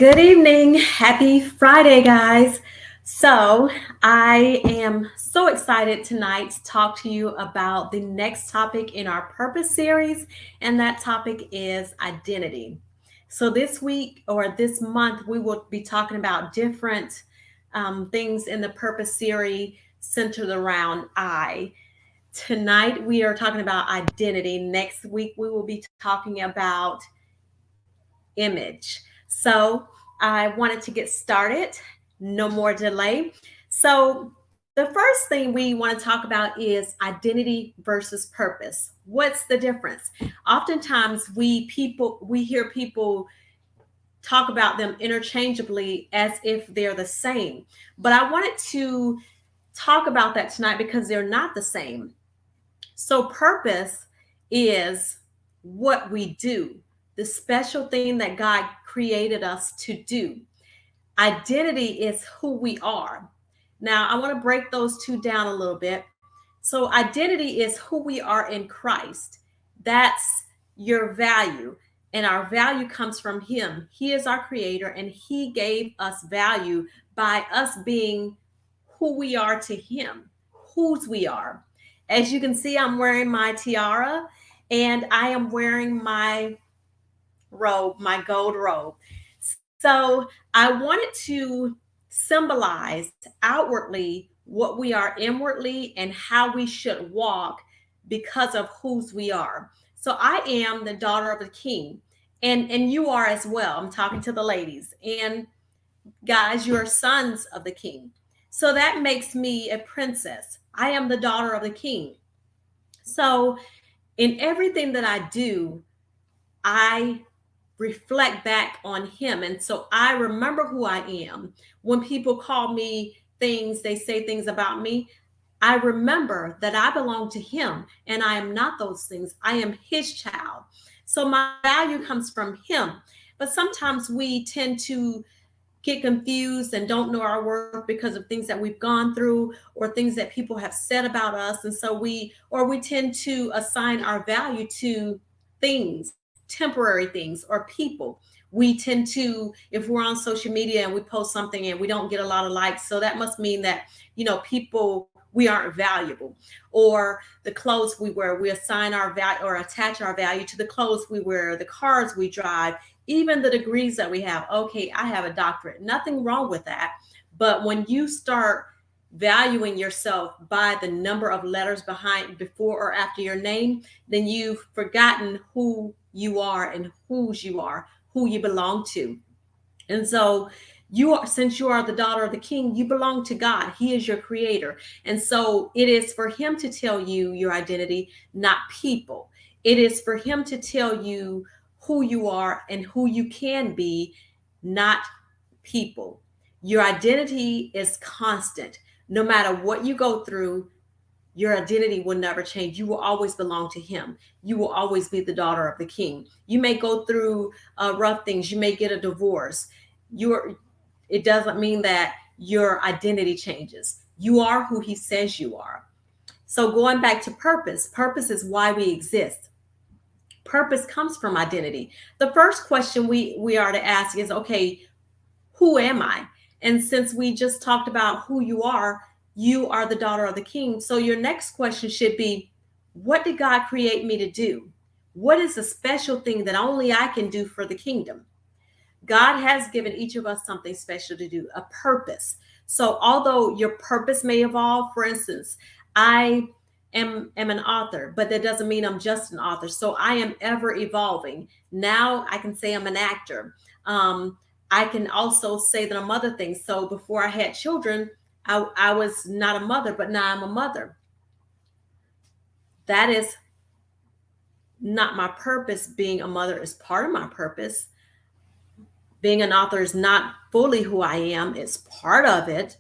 Good evening. Happy Friday, guys. So, I am so excited tonight to talk to you about the next topic in our purpose series, and that topic is identity. So, this week or this month, we will be talking about different things in the purpose series centered around I. Tonight, we are talking about identity. Next week, we will be talking about image. So I wanted to get started, no more delay. So the first thing we want to talk about is identity versus purpose. What's the difference? Oftentimes we hear people talk about them interchangeably as if they're the same. But I wanted to talk about that tonight because they're not the same. So, purpose is what we do, the special thing that God created us to do. Identity is who we are. Now, I want to break those two down a little bit. So, identity is who we are in Christ. That's your value. And our value comes from Him. He is our creator, and He gave us value by us being who we are to Him, whose we are. As you can see, I'm wearing my tiara and I am wearing my robe, my gold robe. So I wanted to symbolize outwardly what we are inwardly and how we should walk because of whose we are. So I am the daughter of the king. And you are as well. I'm talking to the ladies. And guys, you are sons of the king. So that makes me a princess. I am the daughter of the king. So in everything that I do, I reflect back on him. And so I remember who I am. When people call me things, they say things about me. I remember that I belong to him and I am not those things. I am his child. So my value comes from him. But sometimes we tend to get confused and don't know our worth because of things that we've gone through or things that people have said about us. And so we tend to assign our value to things, temporary things, or people. We tend to, if we're on social media and we post something and we don't get a lot of likes, so that must mean that, people, we aren't valuable. Or the clothes we wear, we assign our value or attach our value to the clothes we wear, the cars we drive, even the degrees that we have. Okay, I have a doctorate. Nothing wrong with that. But when you start valuing yourself by the number of letters behind, before or after your name, then you've forgotten who you are and whose you are, who you belong to. And so since you are the daughter of the king, you belong to God. He is your creator. And so it is for him to tell you your identity, not people. It is for him to tell you who you are and who you can be, not people. Your identity is constant. No matter what you go through, your identity will never change. You will always belong to him. You will always be the daughter of the king. You may go through rough things. You may get a divorce. It doesn't mean that your identity changes. You are who he says you are. So going back to purpose is why we exist. Purpose comes from identity. The first question we are to ask is, okay, who am I? And since we just talked about who you are the daughter of the king. So your next question should be, what did God create me to do? What is a special thing that only I can do for the kingdom? God has given each of us something special to do, a purpose. So although your purpose may evolve, for instance, I am an author, but that doesn't mean I'm just an author. So I am ever evolving. Now I can say I'm an actor. I can also say that I'm other things. So before I had children, I was not a mother, but now I'm a mother. That is not my purpose. Being a mother is part of my purpose. Being an author is not fully who I am, it's part of it.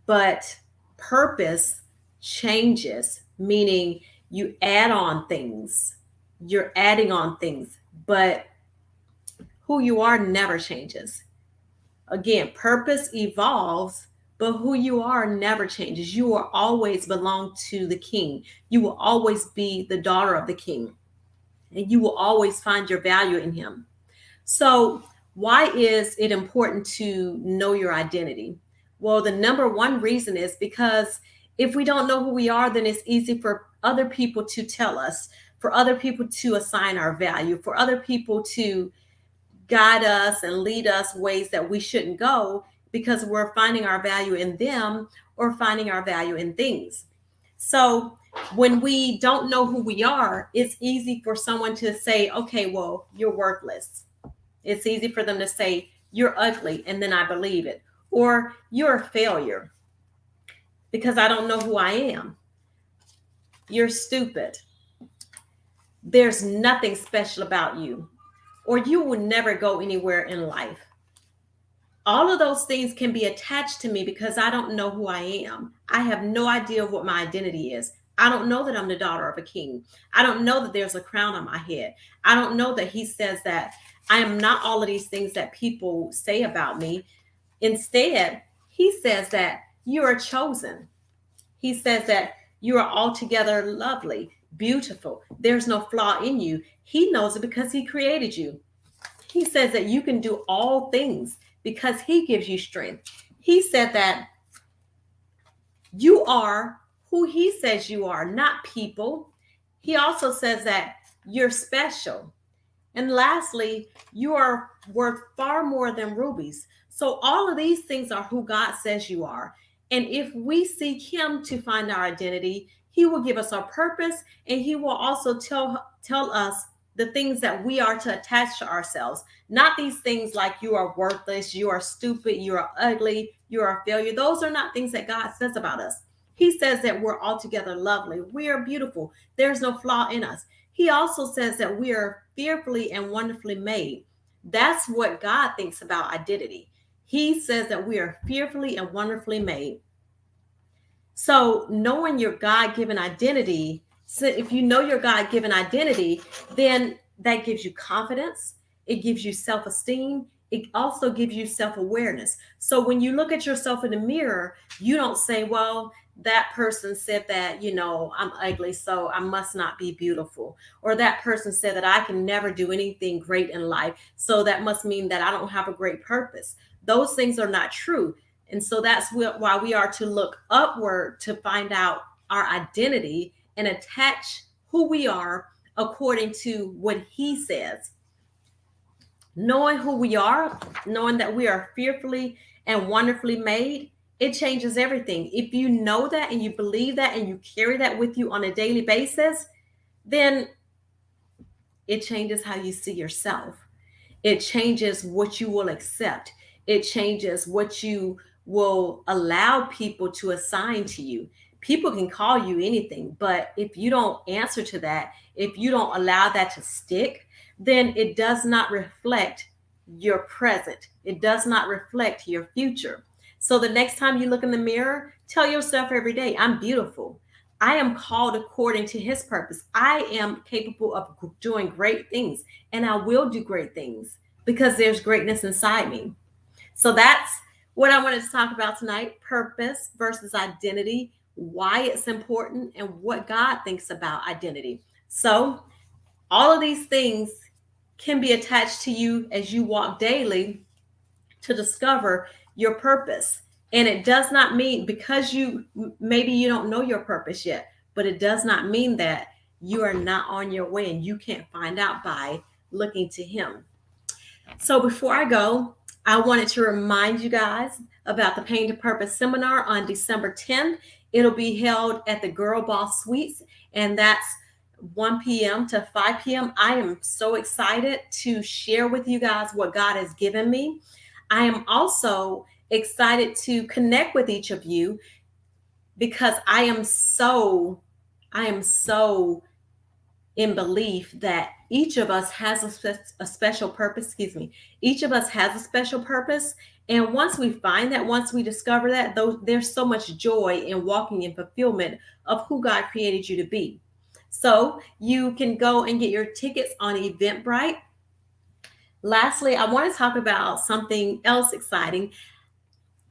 But purpose changes, meaning you add on things, you're adding on things, but who you are never changes. Again, purpose evolves, but who you are never changes. You will always belong to the king. You will always be the daughter of the king, and you will always find your value in him. So, Why is it important to know your identity? Well, the number one reason is because if we don't know who we are, then it's easy for other people to tell us, for other people to assign our value, for other people to guide us and lead us ways that we shouldn't go because we're finding our value in them or finding our value in things. So when we don't know who we are, it's easy for someone to say, okay, well, you're worthless. It's easy for them to say, you're ugly, and then I believe it. Or you're a failure because I don't know who I am. You're stupid. There's nothing special about you. Or you will never go anywhere in life. All of those things can be attached to me because I don't know who I am. I have no idea what my identity is. I don't know that I'm the daughter of a king. I don't know that there's a crown on my head. I don't know that he says that I am not all of these things that people say about me. Instead, he says that you are chosen. He says that you are altogether lovely, beautiful. There's no flaw in you. He knows it because he created you. He says that you can do all things because he gives you strength. He said that you are who he says you are, not people. He also says that you're special. And lastly, you are worth far more than rubies. So all of these things are who God says you are. And if we seek him to find our identity, he will give us our purpose, and he will also tell us the things that we are to attach to ourselves. Not these things like you are worthless, you are stupid, you are ugly, you are a failure. Those are not things that God says about us. He says that we're altogether lovely. We are beautiful. There's no flaw in us. He also says that we are fearfully and wonderfully made. That's what God thinks about identity. He says that we are fearfully and wonderfully made. So, knowing your God given identity, so if you know your God given identity, then that gives you confidence, it gives you self esteem, it also gives you self awareness. So, when you look at yourself in the mirror, you don't say, well, that person said that, I'm ugly, so I must not be beautiful. Or that person said that I can never do anything great in life, so that must mean that I don't have a great purpose. Those things are not true. And so that's why we are to look upward to find out our identity and attach who we are according to what he says. Knowing who we are, knowing that we are fearfully and wonderfully made, it changes everything. If you know that and you believe that and you carry that with you on a daily basis, then it changes how you see yourself. It changes what you will accept. It changes what you will allow people to assign to you. People can call you anything, but if you don't answer to that, if you don't allow that to stick, then it does not reflect your present. It does not reflect your future. So the next time you look in the mirror, tell yourself every day, I'm beautiful. I am called according to his purpose. I am capable of doing great things, and I will do great things because there's greatness inside me. So that's what I wanted to talk about tonight: purpose versus identity, why it's important, and what God thinks about identity. So, all of these things can be attached to you as you walk daily to discover your purpose. And it does not mean, because maybe you don't know your purpose yet, but it does not mean that you are not on your way and you can't find out by looking to him. So before I go, I wanted to remind you guys about the Pain to Purpose seminar on December 10th. It'll be held at the Girl Boss Suites, and that's 1 p.m. to 5 p.m. I am so excited to share with you guys what God has given me. I am also excited to connect with each of you because I am so in belief that each of us has a special purpose. Excuse me. Each of us has a special purpose. And once we find that, once we discover that, there's so much joy in walking in fulfillment of who God created you to be. So you can go and get your tickets on Eventbrite. Lastly, I want to talk about something else exciting.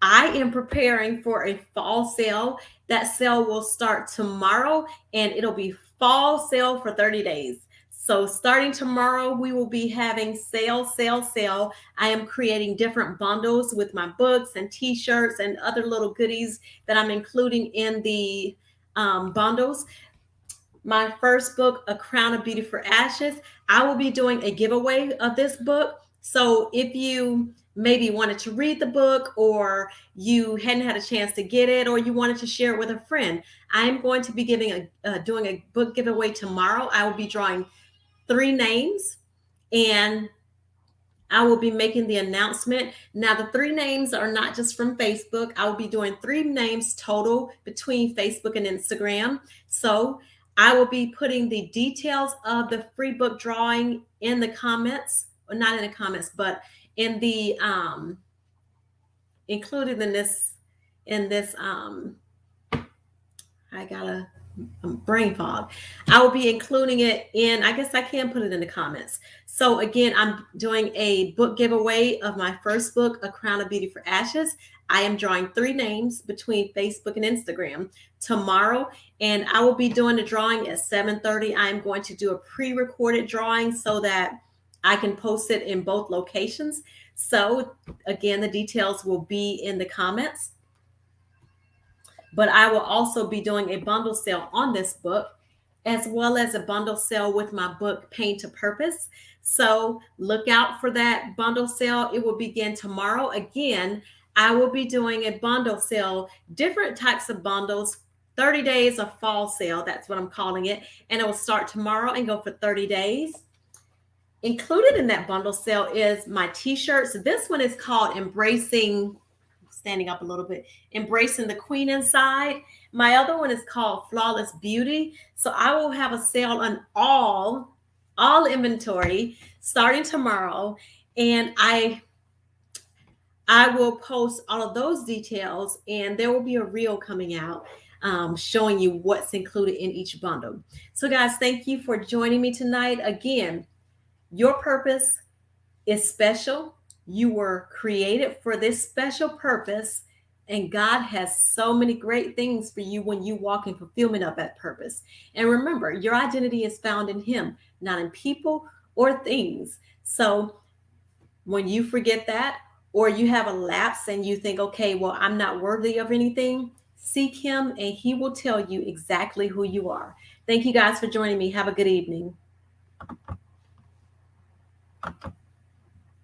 I am preparing for a fall sale. That sale will start tomorrow, and it'll be fall sale for 30 days. So starting tomorrow, we will be having sale, sale, sale. I am creating different bundles with my books and t-shirts and other little goodies that I'm including in the bundles. My first book, A Crown of Beauty for Ashes, I will be doing a giveaway of this book. So if you maybe wanted to read the book, or you hadn't had a chance to get it, or you wanted to share it with a friend, I am going to be doing a book giveaway tomorrow. I will be drawing 3 names, and I will be making the announcement. Now, the 3 names are not just from Facebook. I will be doing 3 names total between Facebook and Instagram. So I will be putting the details of the free book drawing in the comments, or not in the comments, but in the included in this I got a brain fog. I will be including it in, I guess I can put it in the comments. So again, I'm doing a book giveaway of my first book, A Crown of Beauty for Ashes. I am drawing 3 names between Facebook and Instagram tomorrow, and I will be doing the drawing at 7:30. I am going to do a pre-recorded drawing so that I can post it in both locations. So again, the details will be in the comments. But I will also be doing a bundle sale on this book, as well as a bundle sale with my book, Pain to Purpose. So look out for that bundle sale. It will begin tomorrow. Again, I will be doing a bundle sale, different types of bundles, 30 days of fall sale. That's what I'm calling it. And it will start tomorrow and go for 30 days. Included in that bundle sale is my t-shirts. This one is called Embracing, standing up a little bit, Embracing the Queen Inside. My other one is called Flawless Beauty. So I will have a sale on all inventory starting tomorrow, and I will post all of those details, and there will be a reel coming out showing you what's included in each bundle. So guys, thank you for joining me tonight. Again, your purpose is special. You were created for this special purpose, and God has so many great things for you when you walk in fulfillment of that purpose. And remember, your identity is found in Him, not in people or things. So when you forget that, or you have a lapse and you think, okay, well, I'm not worthy of anything, seek Him and He will tell you exactly who you are. Thank you guys for joining me. Have a good evening.